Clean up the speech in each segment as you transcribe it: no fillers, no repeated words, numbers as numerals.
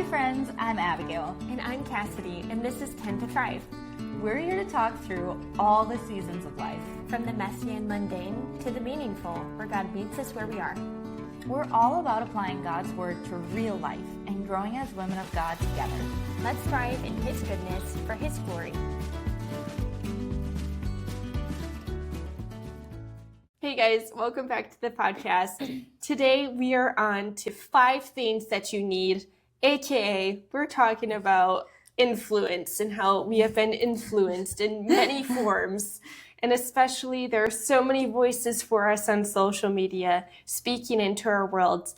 friends, I'm Abigail. And I'm Cassidy, and this is 10 to Thrive. We're here to talk through all the seasons of life. From the messy and mundane to the meaningful, where God meets us where we are. We're all about applying God's Word to real life and growing as women of God together. Let's thrive in His goodness for His glory. Hey guys, welcome back to the podcast. Today we are on to 5 things that you need, aka we're talking about influence and how we have been influenced in many forms. And especially there are so many voices for us on social media speaking into our worlds.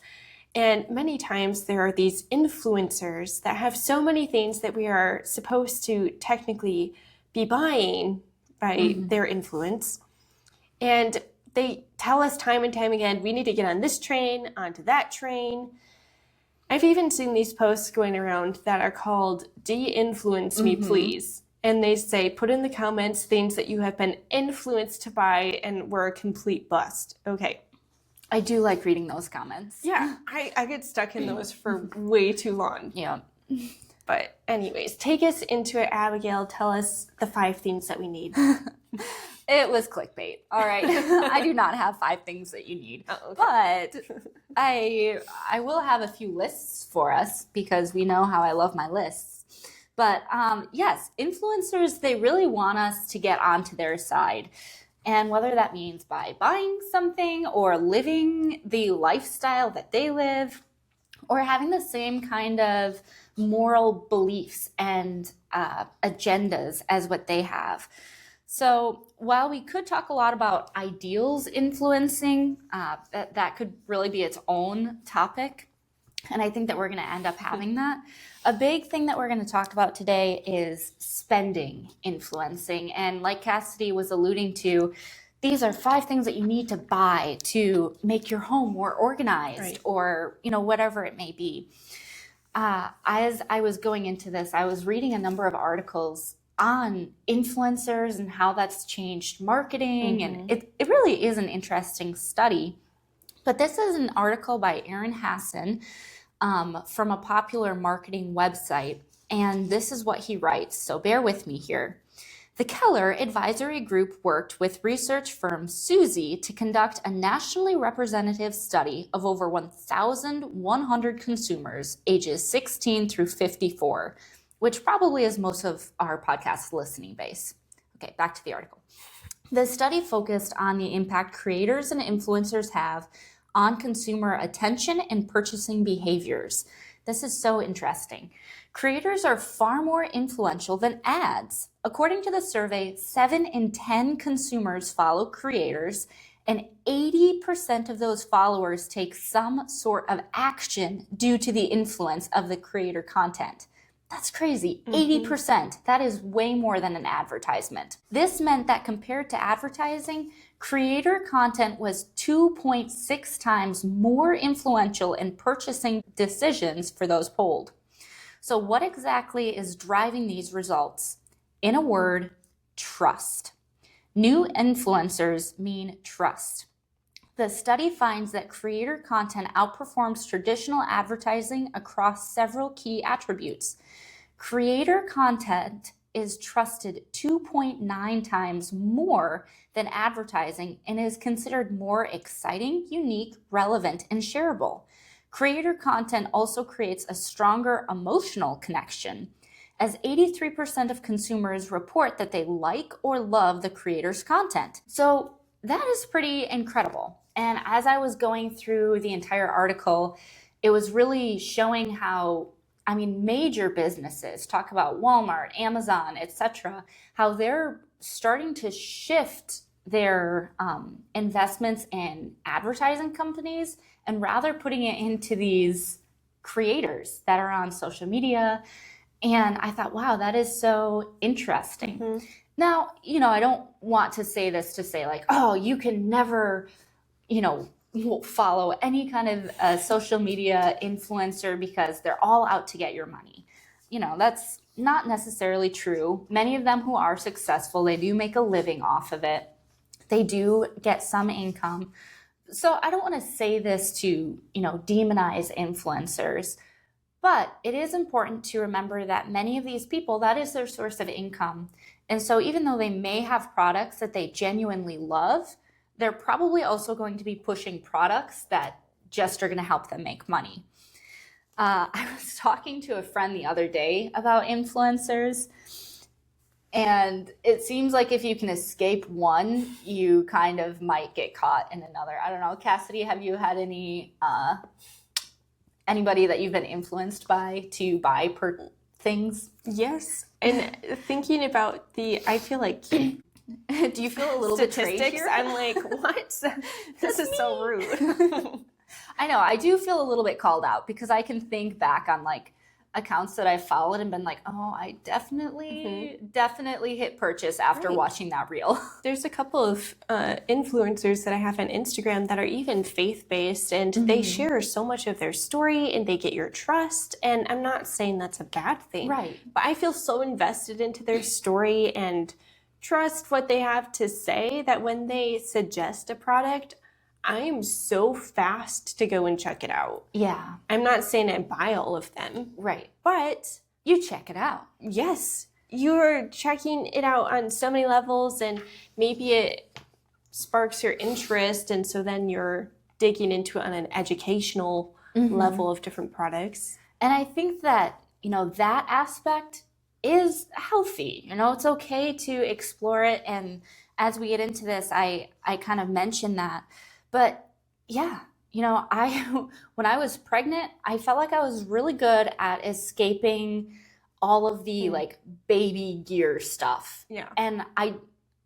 And many times there are these influencers that have so many things that we are supposed to technically be buying by their influence. And they tell us time and time again, we need to get on this train, onto that train. I've even seen these posts going around that are called de-influence me, please. And they say, put in the comments things that you have been influenced to buy and were a complete bust. Okay. I do like reading those comments. Yeah, I get stuck in those for way too long. Yeah. But anyways, take us into it, Abigail. Tell us the 5 things that we need. It was clickbait. All right. I do not have 5 things that you need. Oh, okay. But I will have a few lists for us because we know how I love my lists. But yes, influencers, they really want us to get onto their side. And whether that means by buying something or living the lifestyle that they live or having the same kind of moral beliefs and agendas as what they have. So while we could talk a lot about ideals influencing, that could really be its own topic. And I think that we're going to end up having that. A big thing that we're going to talk about today is spending influencing. And like Cassidy was alluding to, these are 5 things that you need to buy to make your home more organized or, whatever it may be. As I was going into this, I was reading a number of articles on influencers and how that's changed marketing. And it really is an interesting study. But this is an article by Aaron Hassan from a popular marketing website. And this is what he writes. So bear with me here. The Keller Advisory Group worked with research firm Suzy to conduct a nationally representative study of over 1,100 consumers ages 16 through 54, which probably is most of our podcast listening base. Okay, back to the article. The study focused on the impact creators and influencers have on consumer attention and purchasing behaviors. This is so interesting. Creators are far more influential than ads. According to the survey, 7 in 10 consumers follow creators, and 80% of those followers take some sort of action due to the influence of the creator content. That's crazy. 80%. That is way more than an advertisement. This meant that compared to advertising, creator content was 2.6 times more influential in purchasing decisions for those polled. So what exactly is driving these results? In a word, trust. New influencers mean trust. The study finds that creator content outperforms traditional advertising across several key attributes. Creator content is trusted 2.9 times more than advertising and is considered more exciting, unique, relevant, and shareable. Creator content also creates a stronger emotional connection, as 83% of consumers report that they like or love the creator's content. So that is pretty incredible. And as I was going through the entire article, it was really showing how, major businesses, talk about Walmart, Amazon, etc., how they're starting to shift their investments in advertising companies and rather putting it into these creators that are on social media. And I thought, wow, that is so interesting. Now, I don't want to say this to say like, oh, you can never, follow any kind of social media influencer because they're all out to get your money. That's not necessarily true. Many of them who are successful, they do make a living off of it. They do get some income. So I don't want to say this to, demonize influencers, But it is important to remember that many of these people, that is their source of income. And so even though they may have products that they genuinely love, they're probably also going to be pushing products that just are going to help them make money. I was talking to a friend the other day about influencers, and it seems like if you can escape one, you kind of might get caught in another. I don't know. Cassidy, have you had anybody that you've been influenced by to buy things? Yes. And thinking about I feel like do you feel a little statistics, betrayed here? I'm like, what? This is so rude. I know, I do feel a little bit called out because I can think back on like accounts that I've followed and been like, oh, I definitely hit purchase after watching that reel. There's a couple of influencers that I have on Instagram that are even faith-based, and they share so much of their story and they get your trust. And I'm not saying that's a bad thing. Right. But I feel so invested into their story and trust what they have to say that when they suggest a product, I am so fast to go and check it out. Yeah. I'm not saying I buy all of them. Right. But you check it out. Yes. You're checking it out on so many levels, and maybe it sparks your interest, and so then you're digging into it on an educational level of different products. And I think that, that aspect is healthy. It's okay to explore it. And as we get into this, I kind of mentioned that. But yeah, when I was pregnant, I felt like I was really good at escaping all of the like baby gear stuff. Yeah. And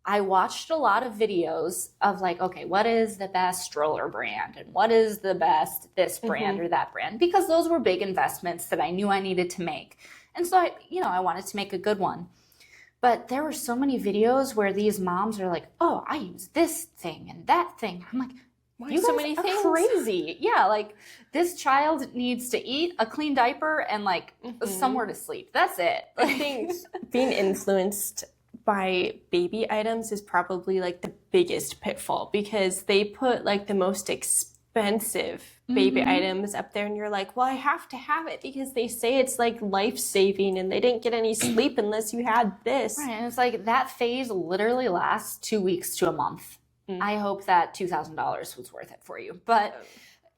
I watched a lot of videos of like, okay, what is the best stroller brand and what is the best this brand or that brand? Because those were big investments that I knew I needed to make. And so I wanted to make a good one. But there were so many videos where these moms are like, oh, I use this thing and that thing. I'm like, you so many things? Crazy. Yeah, like this child needs to eat, a clean diaper, and like somewhere to sleep. That's it. I think being influenced by baby items is probably like the biggest pitfall, because they put like the most expensive baby items up there, and you're like, well, I have to have it because they say it's like life-saving and they didn't get any sleep unless you had this. Right, and it's like that phase literally lasts 2 weeks to a month. I hope that $2,000 was worth it for you. But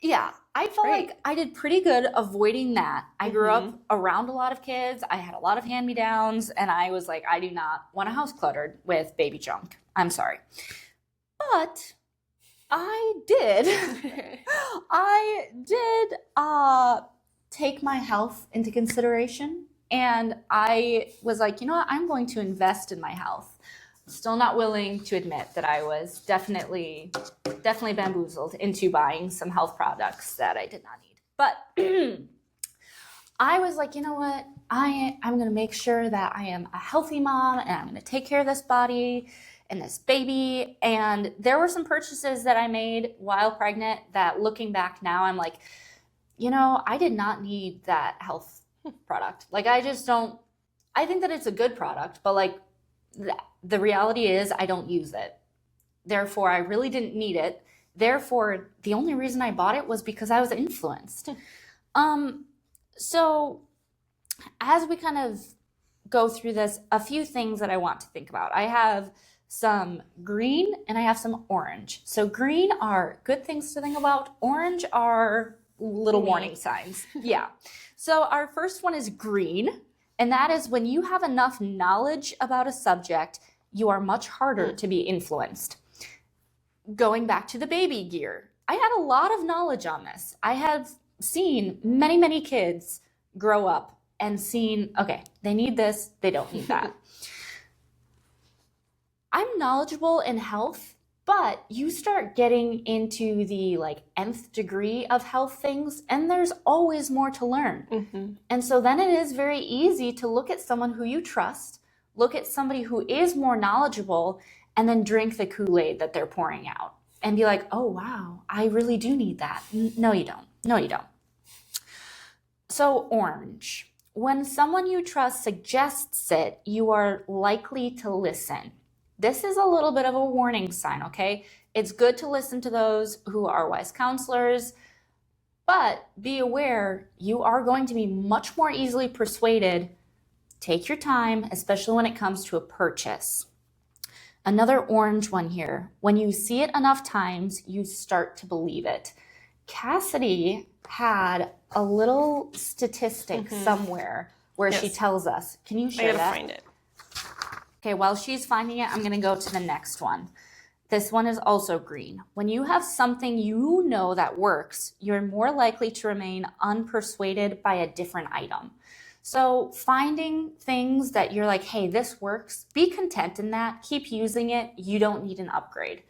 yeah, I felt like I did pretty good avoiding that. I grew up around a lot of kids. I had a lot of hand-me-downs, and I was like, I do not want a house cluttered with baby junk. I'm sorry. But I did take my health into consideration, and I was like, you know what? I'm going to invest in my health. Still not willing to admit that I was definitely bamboozled into buying some health products that I did not need. But I was like, you know what? I'm going to make sure that I am a healthy mom, and I'm going to take care of this body and this baby. And there were some purchases that I made while pregnant that, looking back now, I'm like, I did not need that health product. Like, I just don't. I think that it's a good product, but like, the reality is I don't use it. Therefore, I really didn't need it. Therefore, the only reason I bought it was because I was influenced. So as we kind of go through this, a few things that I want to think about. I have some green and I have some orange. So green are good things to think about. Orange are little warning signs. Yeah. So our first one is green. And that is when you have enough knowledge about a subject, you are much harder to be influenced. Going back to the baby gear, I had a lot of knowledge on this. I have seen many, many kids grow up and seen, okay, they need this, they don't need that. I'm knowledgeable in health, but you start getting into the like nth degree of health things, and there's always more to learn. And so then it is very easy to look at someone who you trust, look at somebody who is more knowledgeable, and then drink the Kool-Aid that they're pouring out and be like, oh, wow, I really do need that. No, you don't. No, you don't. So orange. When someone you trust suggests it, you are likely to listen. This is a little bit of a warning sign, okay? It's good to listen to those who are wise counselors, But be aware, you are going to be much more easily persuaded. Take your time, especially when it comes to a purchase. Another orange one here. When you see it enough times, you start to believe it. Cassidy had a little statistic somewhere where she tells us. Can you share that? I gotta find it. Okay, while she's finding it, I'm going to go to the next one. This one is also green. When you have something you know that works, you're more likely to remain unpersuaded by a different item. So finding things that you're like, hey, this works, be content in that, keep using it, you don't need an upgrade.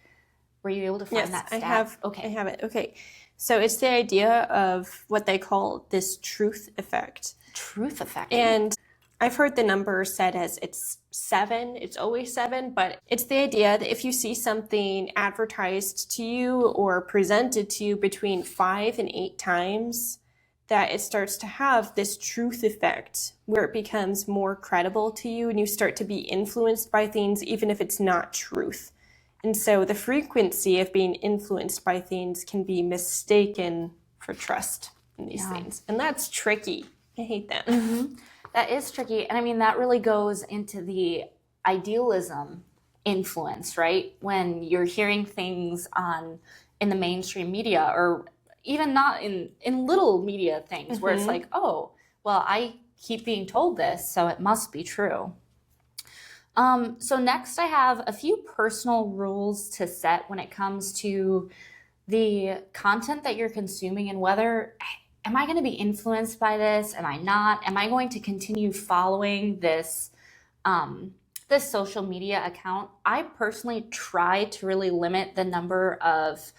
Were you able to find that stat? I have it. Okay. So it's the idea of what they call this truth effect. Truth effect. And I've heard the number said as it's 7, it's always 7, but it's the idea that if you see something advertised to you or presented to you between 5 and 8 times, that it starts to have this truth effect where it becomes more credible to you and you start to be influenced by things even if it's not truth. And so the frequency of being influenced by things can be mistaken for trust in these things. And that's tricky. I hate that. That is tricky. And I mean, that really goes into the idealism influence, right? When you're hearing things in the mainstream media or even not in little media things where it's like, oh, well, I keep being told this, so it must be true. So next I have a few personal rules to set when it comes to the content that you're consuming and whether, am I going to be influenced by this? Am I not? Am I going to continue following this social media account? I personally try to really limit the number of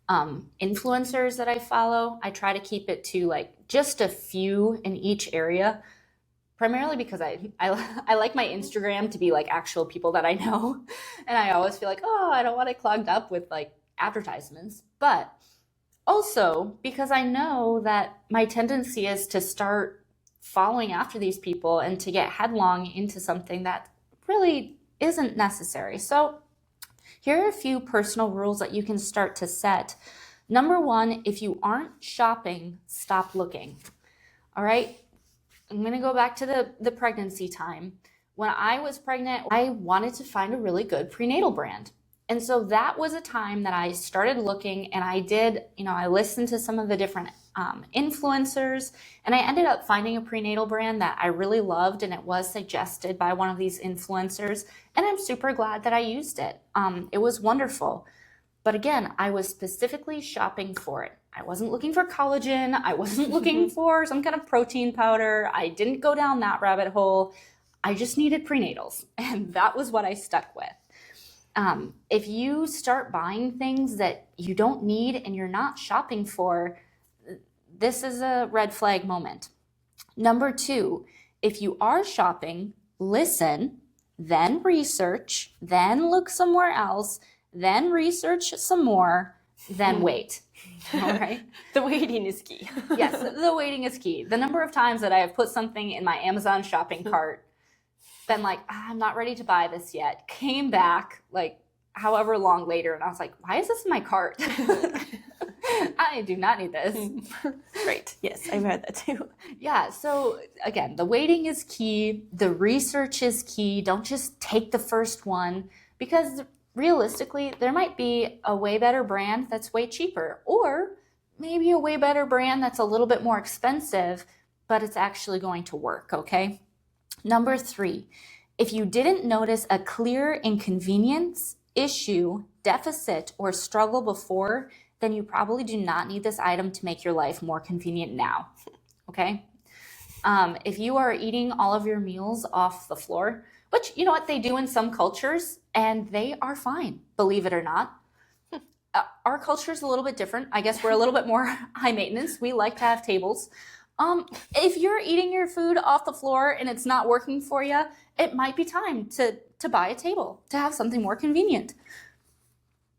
influencers that I follow. I try to keep it to like just a few in each area, primarily because I like my Instagram to be like actual people that I know. And I always feel like, oh, I don't want it clogged up with like advertisements. But also because I know that my tendency is to start following after these people and to get headlong into something that really isn't necessary. So here are a few personal rules that you can start to set. Number 1, if you aren't shopping, stop looking. All right? I'm going to go back to the pregnancy time. When I was pregnant, I wanted to find a really good prenatal brand. And so that was a time that I started looking and I listened to some of the different influencers and I ended up finding a prenatal brand that I really loved and it was suggested by one of these influencers and I'm super glad that I used it. It was wonderful. But again, I was specifically shopping for it. I wasn't looking for collagen. I wasn't looking for some kind of protein powder. I didn't go down that rabbit hole. I just needed prenatals and that was what I stuck with. If you start buying things that you don't need and you're not shopping for, this is a red flag moment. Number 2, if you are shopping, listen, then research, then look somewhere else, then research some more, then wait. All right? The waiting is key. Yes, the waiting is key. The number of times that I have put something in my Amazon shopping cart, been like, I'm not ready to buy this yet, came back like however long later, and I was like, why is this in my cart? I do not need this. Right. Yes, I've had that too. Yeah. So again, the waiting is key. The research is key. Don't just take the first one because realistically, there might be a way better brand that's way cheaper or maybe a way better brand that's a little bit more expensive, but it's actually going to work. Okay. Number 3, if you didn't notice a clear inconvenience, issue, deficit, or struggle before, then you probably do not need this item to make your life more convenient now, okay? If you are eating all of your meals off the floor, which you know what they do in some cultures, and they are fine, believe it or not. Our culture is a little bit different. I guess we're a little bit more high maintenance. We like to have tables. If you're eating your food off the floor and it's not working for you, it might be time to buy a table, to have something more convenient.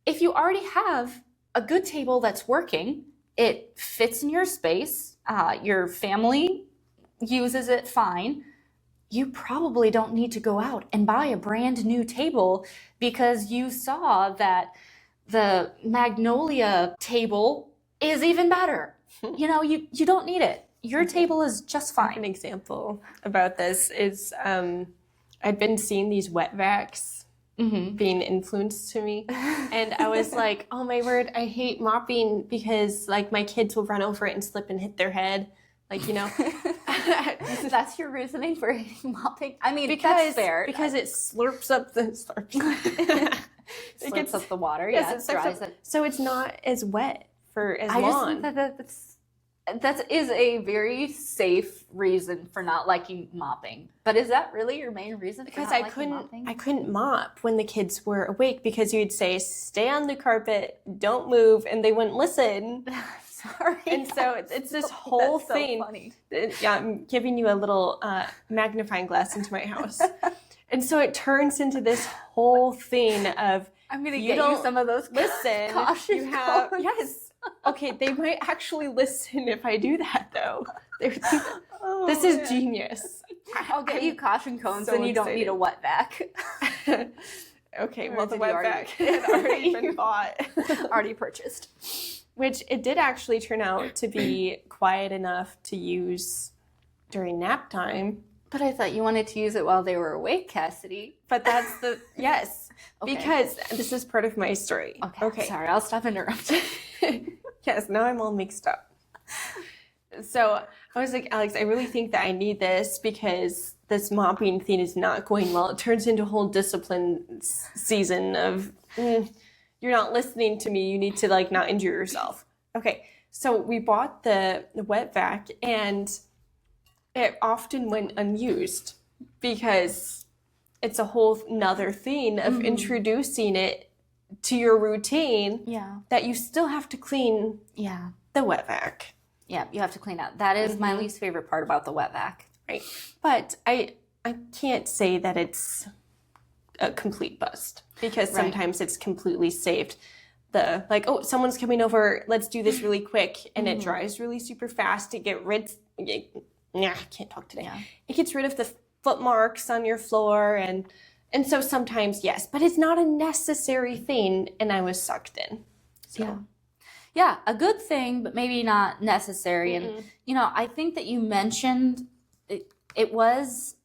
If you already have a good table that's working, it fits in your space, your family uses it fine, you probably don't need to go out and buy a brand new table because you saw that the Magnolia table is even better. you don't need it. Your table is just fine. An example about this is I'd been seeing these wet vacs being influenced to me. And I was like, oh my word, I hate mopping because like my kids will run over it and slip and hit their head. Like, That's your reasoning for hating mopping? I mean, that's fair. Because it slurps up the Slurps up the water. Yes, it dries it. So it's not as wet for as long. I just think that is a very safe reason for not liking mopping. But is that really your main reason for not liking mopping? I couldn't mop when the kids were awake because you'd say, stay on the carpet, don't move, and they wouldn't listen. Sorry. And so it's this whole thing. So funny. Yeah, I'm giving you a little magnifying glass into my house. And so it turns into this whole thing of I'm going to get you some of those listen. Caution cones. Yes. Okay, they might actually listen if I do that, though. This is genius. I'll get you caution cones, and you don't need a wet vac. Okay, well, the wet vac had already been bought. Already purchased. Which it did actually turn out to be quiet enough to use during nap time. But I thought you wanted to use it while they were awake, Cassidy. But that's yes, okay. Because this is part of my story. Okay. Sorry, I'll stop interrupting. Yes, now I'm all mixed up. So I was like, Alex, I really think that I need this because this mopping thing is not going well. It turns into a whole discipline season of you're not listening to me. You need to like not injure yourself. Okay, so we bought the wet vac and it often went unused because it's a whole nother thing of introducing it to your routine that you still have to clean the wet vac. Yeah, you have to clean out. That is my least favorite part about the wet vac. Right. But I can't say that it's a complete bust because sometimes it's completely saved. Someone's coming over, let's do this really quick, and it dries really super fast. I can't talk today. Yeah. It gets rid of the foot marks on your floor, and so sometimes yes, but it's not a necessary thing, and I was sucked in. So. Yeah, a good thing, but maybe not necessary. And I think that you mentioned it was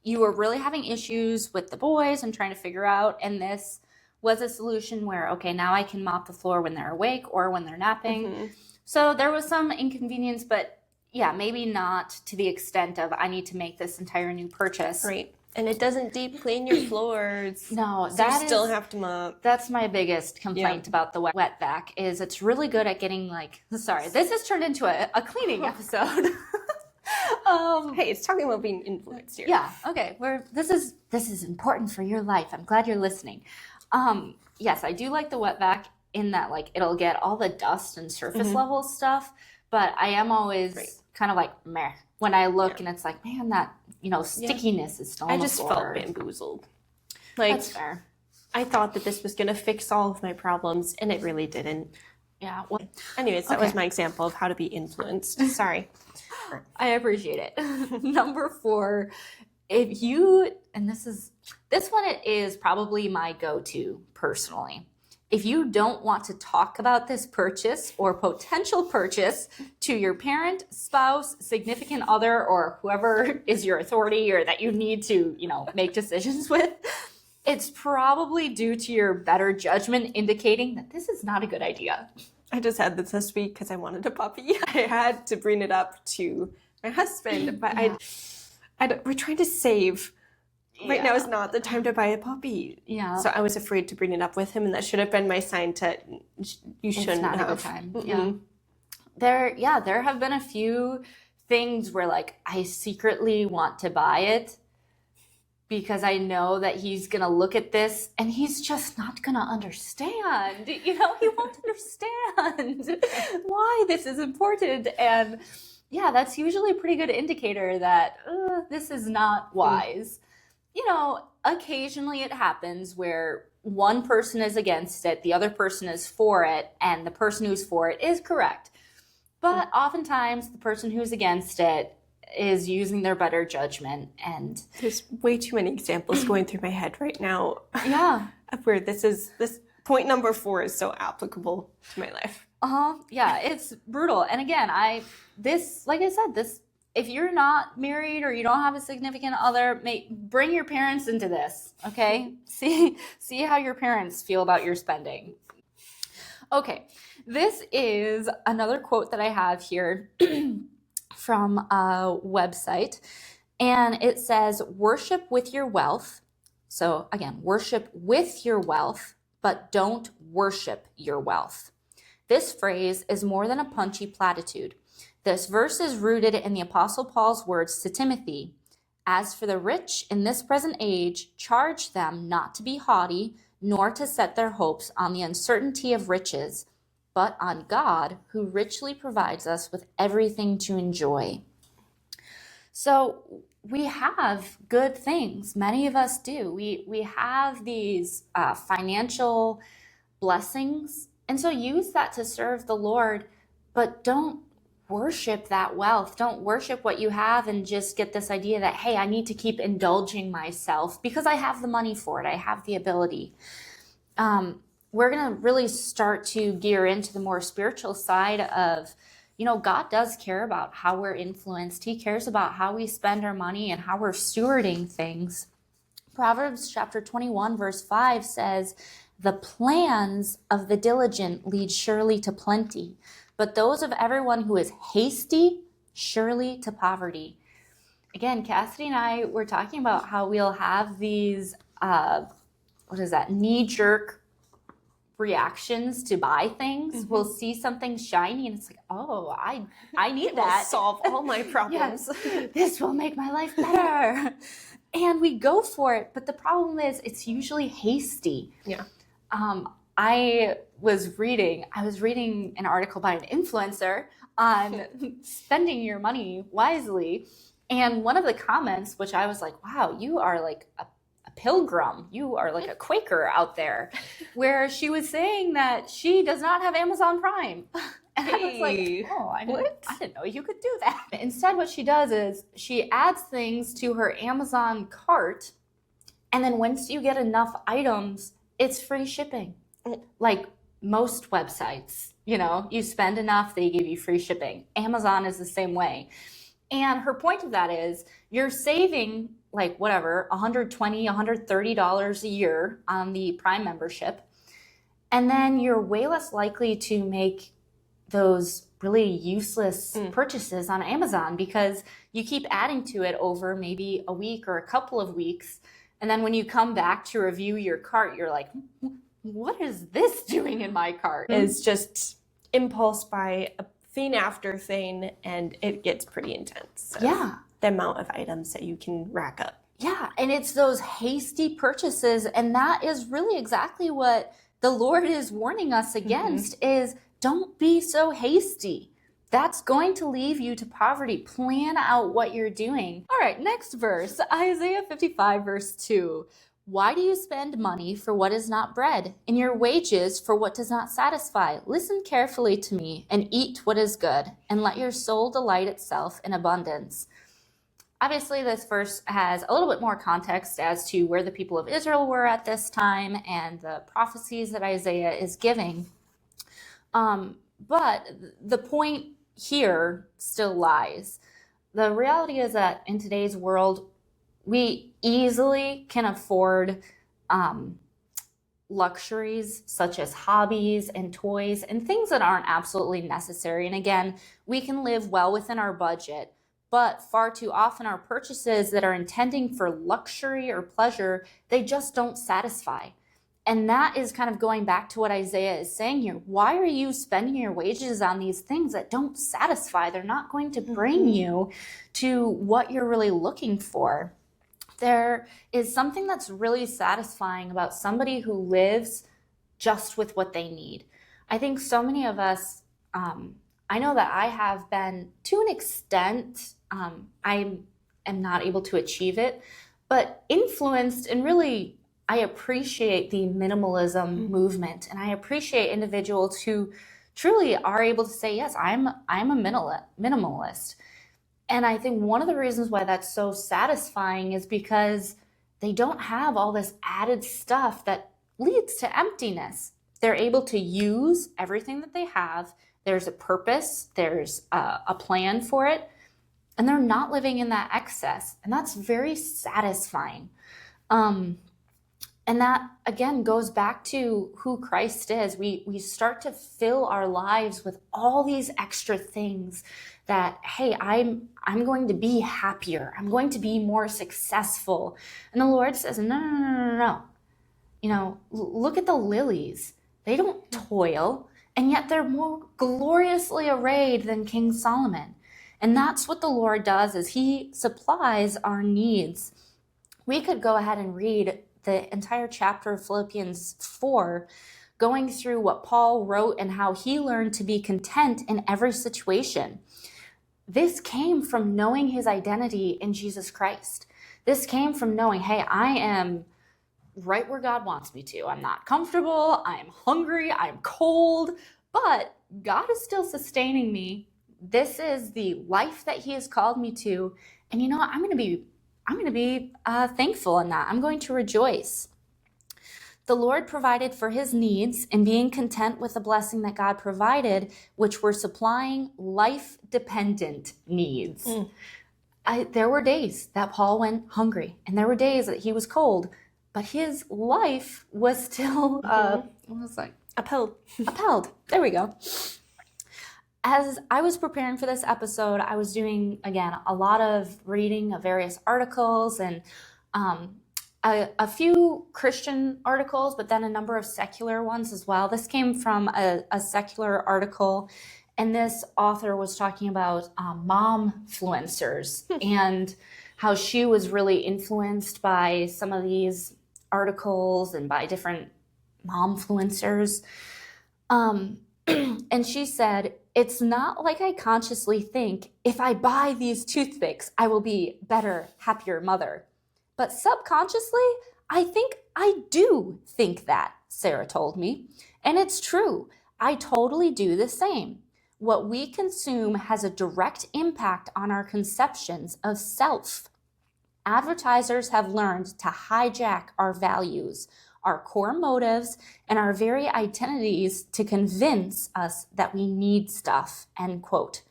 you were really having issues with the boys and trying to figure out, and this was a solution where, okay, now I can mop the floor when they're awake or when they're napping. So there was some inconvenience, but yeah, maybe not to the extent of I need to make this entire new purchase. Right. And it doesn't deep clean your floors. No, so you still have to mop. That's my biggest complaint about the wet vac is it's really good at getting this has turned into a cleaning episode. Hey, it's talking about being influenced here. Yeah, okay. This is important for your life. I'm glad you're listening. Yes, I do like the wet vac in that it'll get all the dust and surface level stuff, but I am always kind of like meh when I look and it's like, man, that stickiness is still on the floor. I just felt bamboozled. That's fair. I thought that this was going to fix all of my problems, and it really didn't. Yeah. Well, anyways, that was my example of how to be influenced. Sorry. I appreciate it. Number 4, if you, and this one it is probably my go-to personally. If you don't want to talk about this purchase or potential purchase to your parent, spouse, significant other, or whoever is your authority or that you need to, make decisions with, it's probably due to your better judgment indicating that this is not a good idea. I just had this week because I wanted a puppy. I had to bring it up to my husband, but we're trying to save. Right now is not the time to buy a puppy. Yeah. So I was afraid to bring it up with him, and that should have been my sign to you shouldn't have. It's not a good time. Yeah. There have been a few things where I secretly want to buy it because I know that he's going to look at this and he's just not going to understand. He won't understand why this is important. And yeah, that's usually a pretty good indicator that this is not wise. Occasionally it happens where one person is against it, the other person is for it, and the person who's for it is correct. But oftentimes the person who's against it is using their better judgment, and there's way too many examples going through my head right now. Yeah. Of where this point number 4 is so applicable to my life. Yeah, it's brutal. And again, like I said, if you're not married or you don't have a significant other, bring your parents into this, okay? See how your parents feel about your spending. Okay, this is another quote that I have here from a website, and it says, worship with your wealth. So again, worship with your wealth, but don't worship your wealth. This phrase is more than a punchy platitude. This verse is rooted in the Apostle Paul's words to Timothy. As for the rich in this present age, charge them not to be haughty, nor to set their hopes on the uncertainty of riches, but on God, who richly provides us with everything to enjoy. So we have good things. Many of us do. We have these financial blessings, and so use that to serve the Lord, but don't worship that wealth. Don't worship what you have and just get this idea that, hey, I need to keep indulging myself because I have the money for it. I have the ability. We're going to really start to gear into the more spiritual side of, God does care about how we're influenced. He cares about how we spend our money and how we're stewarding things. Proverbs chapter 21, verse 5 says, the plans of the diligent lead surely to plenty, but those of everyone who is hasty, surely to poverty. Again, Cassidy and I were talking about how we'll have these, knee-jerk reactions to buy things. We'll see something shiny and it's like, oh, I need that. Solve all my problems. Yes, this will make my life better. And we go for it, but the problem is it's usually hasty. Yeah. I was reading an article by an influencer on spending your money wisely. And one of the comments, which I was like, wow, you are like a pilgrim. You are like a Quaker out there, where she was saying that she does not have Amazon Prime. And I was like, oh, I didn't know you could do that. Instead, what she does is she adds things to her Amazon cart. And then once you get enough items, it's free shipping. Like most websites, you spend enough, they give you free shipping. Amazon is the same way. And her point of that is you're saving like whatever, $120, $130 a year on the Prime membership. And then you're way less likely to make those really useless purchases on Amazon because you keep adding to it over maybe a week or a couple of weeks. And then when you come back to review your cart, you're like, what is this doing in my cart? It's just impulse buy, a thing after thing, and it gets pretty intense. Yeah. The amount of items that you can rack up. Yeah, and it's those hasty purchases, and that is really exactly what the Lord is warning us against, is don't be so hasty. That's going to leave you to poverty. Plan out what you're doing. All right, next verse, Isaiah 55, verse 2. Why do you spend money for what is not bread, and your wages for what does not satisfy? Listen carefully to me and eat what is good, and let your soul delight itself in abundance. Obviously, this verse has a little bit more context as to where the people of Israel were at this time and the prophecies that Isaiah is giving. But the point here still lies. The reality is that in today's world, we easily can afford luxuries such as hobbies and toys and things that aren't absolutely necessary. And again, we can live well within our budget, but far too often our purchases that are intending for luxury or pleasure, they just don't satisfy. And that is kind of going back to what Isaiah is saying here. Why are you spending your wages on these things that don't satisfy? They're not going to bring you to what you're really looking for. There is something that's really satisfying about somebody who lives just with what they need. I think so many of us, I know that I have been to an extent, I am not able to achieve it, but influenced and really I appreciate the minimalism movement, and I appreciate individuals who truly are able to say, yes, I'm a minimalist. And I think one of the reasons why that's so satisfying is because they don't have all this added stuff that leads to emptiness. They're able to use everything that they have. There's a purpose, there's a plan for it, and they're not living in that excess. And that's very satisfying. And that, again, goes back to who Christ is. We start to fill our lives with all these extra things that, hey, I'm going to be happier. I'm going to be more successful. And the Lord says, no. Look at the lilies. They don't toil, and yet they're more gloriously arrayed than King Solomon. And that's what the Lord does, is he supplies our needs. We could go ahead and read the entire chapter of Philippians 4, going through what Paul wrote and how he learned to be content in every situation. This came from knowing his identity in Jesus Christ. This came from knowing, hey, I am right where God wants me to. I'm not comfortable, I'm hungry, I'm cold, but God is still sustaining me. This is the life that he has called me to. And you know what? I'm going to be thankful in that. I'm going to rejoice. The Lord provided for his needs, and being content with the blessing that God provided, which were supplying life-dependent needs. There were days that Paul went hungry, and there were days that he was cold, but his life was still upheld. There we go. As I was preparing for this episode, I was doing, again, a lot of reading of various articles and a few Christian articles, but then a number of secular ones as well. This came from a secular article, and this author was talking about mom-fluencers and how she was really influenced by some of these articles and by different mom-fluencers. And she said, it's not like I consciously think, if I buy these toothpicks, I will be better, happier mother. But subconsciously, I think I do think that, Sarah told me. And it's true. I totally do the same. What we consume has a direct impact on our conceptions of self. Advertisers have learned to hijack our values, our core motives, and our very identities to convince us that we need stuff, end quote.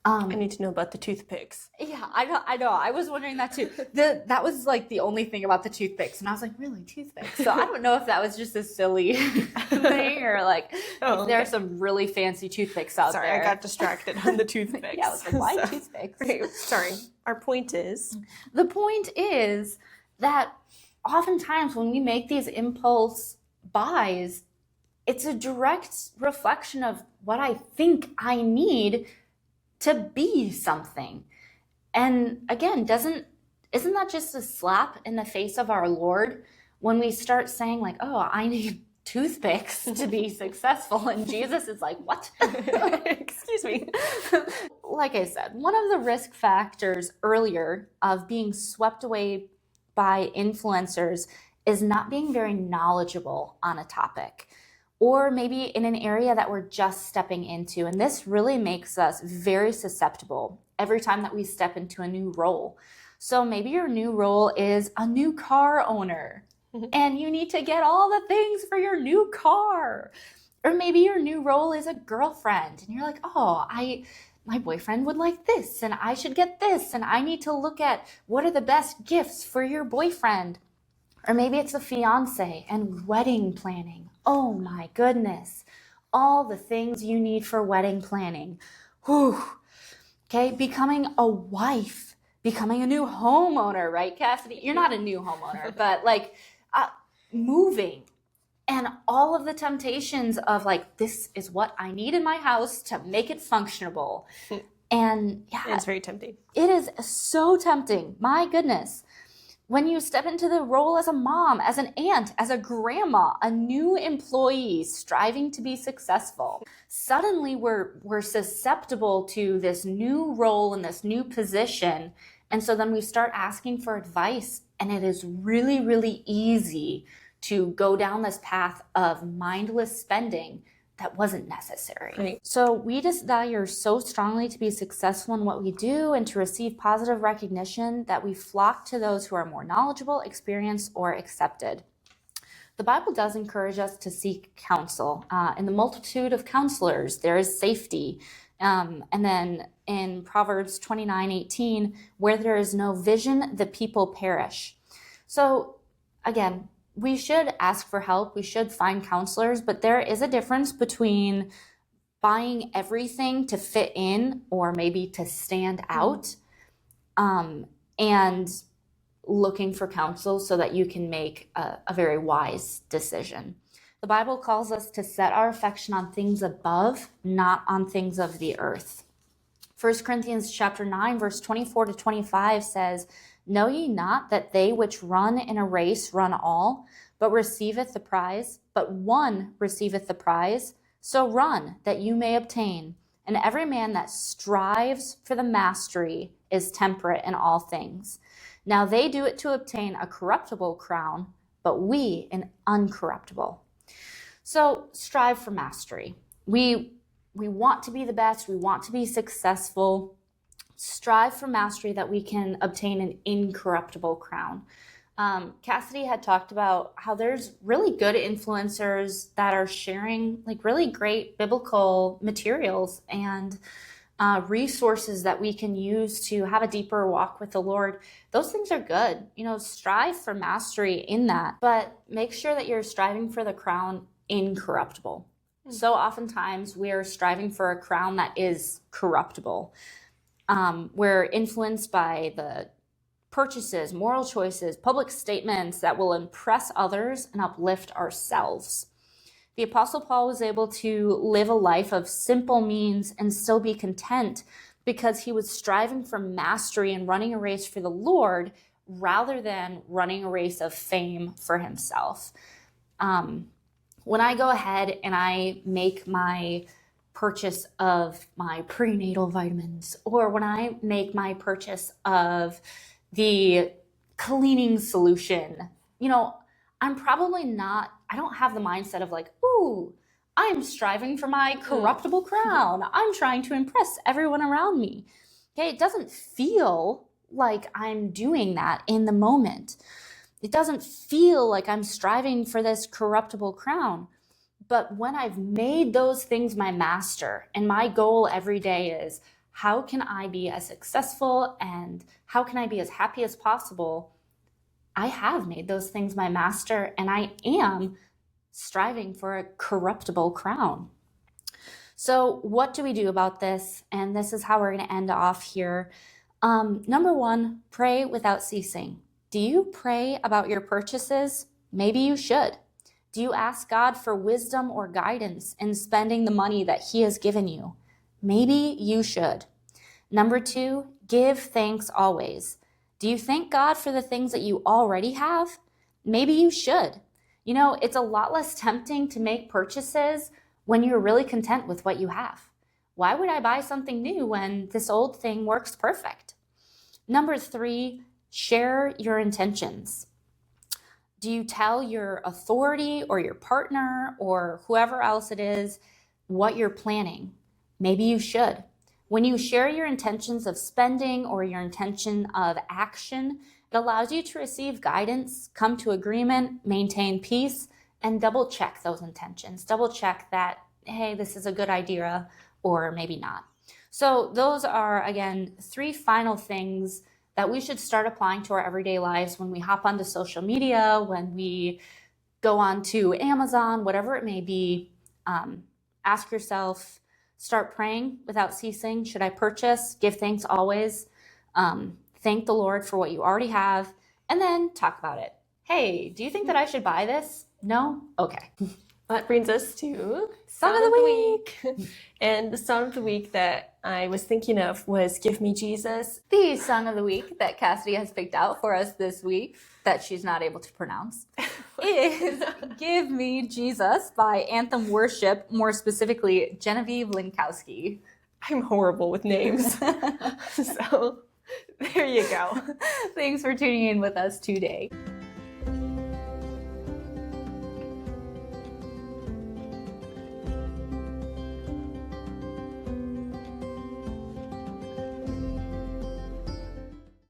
I need to know about the toothpicks. Yeah, I know. I was wondering that too. That was like the only thing about the toothpicks. And I was like, really, toothpicks? So I don't know if that was just a silly thing or like if there are some really fancy toothpicks out there. Sorry, I got distracted on the toothpicks. Yeah, I was like, why toothpicks? Right, sorry. Our point is? The point is that oftentimes when we make these impulse buys, it's a direct reflection of what I think I need to be something. And again, isn't that just a slap in the face of our Lord when we start saying like, oh, I need toothpicks to be successful, and Jesus is like, what? Excuse me. Like I said, one of the risk factors earlier of being swept away by influencers is not being very knowledgeable on a topic, or maybe in an area that we're just stepping into. And this really makes us very susceptible every time that we step into a new role. So maybe your new role is a new car owner, and you need to get all the things for your new car. Or maybe your new role is a girlfriend, and you're like, oh, my boyfriend would like this, and I should get this, and I need to look at what are the best gifts for your boyfriend. Or maybe it's a fiance and wedding planning. Oh my goodness. All the things you need for wedding planning. Whew. Okay, becoming a wife, becoming a new homeowner, right, Cassidy? You're not a new homeowner, but like moving. And all of the temptations of like, this is what I need in my house to make it functionable. And yeah, it's very tempting. It is so tempting. My goodness. When you step into the role as a mom, as an aunt, as a grandma, a new employee striving to be successful, suddenly we're susceptible to this new role and this new position. And so then we start asking for advice, and it is really, really easy to go down this path of mindless spending that wasn't necessary. Right. So we desire so strongly to be successful in what we do and to receive positive recognition that we flock to those who are more knowledgeable, experienced, or accepted. the Bible does encourage us to seek counsel. In the multitude of counselors, there is safety. And then in Proverbs 29:18, where there is no vision, the people perish. So again, we should ask for help. We should find counselors, but there is a difference between buying everything to fit in or maybe to stand out, and looking for counsel so that you can make a very wise decision. The Bible calls us to set our affection on things above, not on things of the earth. 1 Corinthians chapter 9, verse 24 to 25 says, "Know ye not that they which run in a race run all, but receiveth the prize? But one receiveth the prize. So run, that you may obtain. And every man that strives for the mastery is temperate in all things. Now they do it to obtain a corruptible crown, but we an uncorruptible." So strive for mastery. We want to be the best. We want to be successful. Strive for mastery that we can obtain an incorruptible crown. Cassidy had talked about how there's really good influencers that are sharing like really great biblical materials and resources that we can use to have a deeper walk with the Lord. Those things are good. Strive for mastery in that, but make sure that you're striving for the crown incorruptible. So oftentimes we're striving for a crown that is corruptible. We're influenced by the purchases, moral choices, public statements that will impress others and uplift ourselves. The Apostle Paul was able to live a life of simple means and still be content because he was striving for mastery and running a race for the Lord rather than running a race of fame for himself. When I go ahead and I make my purchase of my prenatal vitamins, or when I make my purchase of the cleaning solution, I'm probably not, I don't have the mindset of like, ooh, I'm striving for my corruptible crown. I'm trying to impress everyone around me. Okay, it doesn't feel like I'm doing that in the moment. It doesn't feel like I'm striving for this corruptible crown. But when I've made those things my master, and my goal every day is, how can I be as successful and how can I be as happy as possible? I have made those things my master, and I am striving for a corruptible crown. So what do we do about this? And this is how we're going to end off here. Number one, pray without ceasing. Do you pray about your purchases? Maybe you should. Do you ask God for wisdom or guidance in spending the money that He has given you? Maybe you should. Number two, give thanks always. Do you thank God for the things that you already have? Maybe you should. It's a lot less tempting to make purchases when you're really content with what you have. Why would I buy something new when this old thing works perfect? Number three, share your intentions. Do you tell your authority or your partner or whoever else it is what you're planning? Maybe you should. When you share your intentions of spending or your intention of action, it allows you to receive guidance, come to agreement, maintain peace, and double check those intentions. Double check that, hey, this is a good idea, or maybe not. So those are, again, three final things that we should start applying to our everyday lives when we hop onto social media, when we go on to Amazon, whatever it may be. Ask yourself, start praying without ceasing. Should I purchase? Give thanks always. Thank the Lord for what you already have, and then talk about it. Hey, do you think that I should buy this? No? Okay. That brings us to Song of the Week. And the song of the week that I was thinking of was Give Me Jesus. The song of the week that Cassidy has picked out for us this week, that she's not able to pronounce, is Give Me Jesus by Anthem Worship, more specifically Genavieve Linkowski. I'm horrible with names. So there you go. Thanks for tuning in with us today.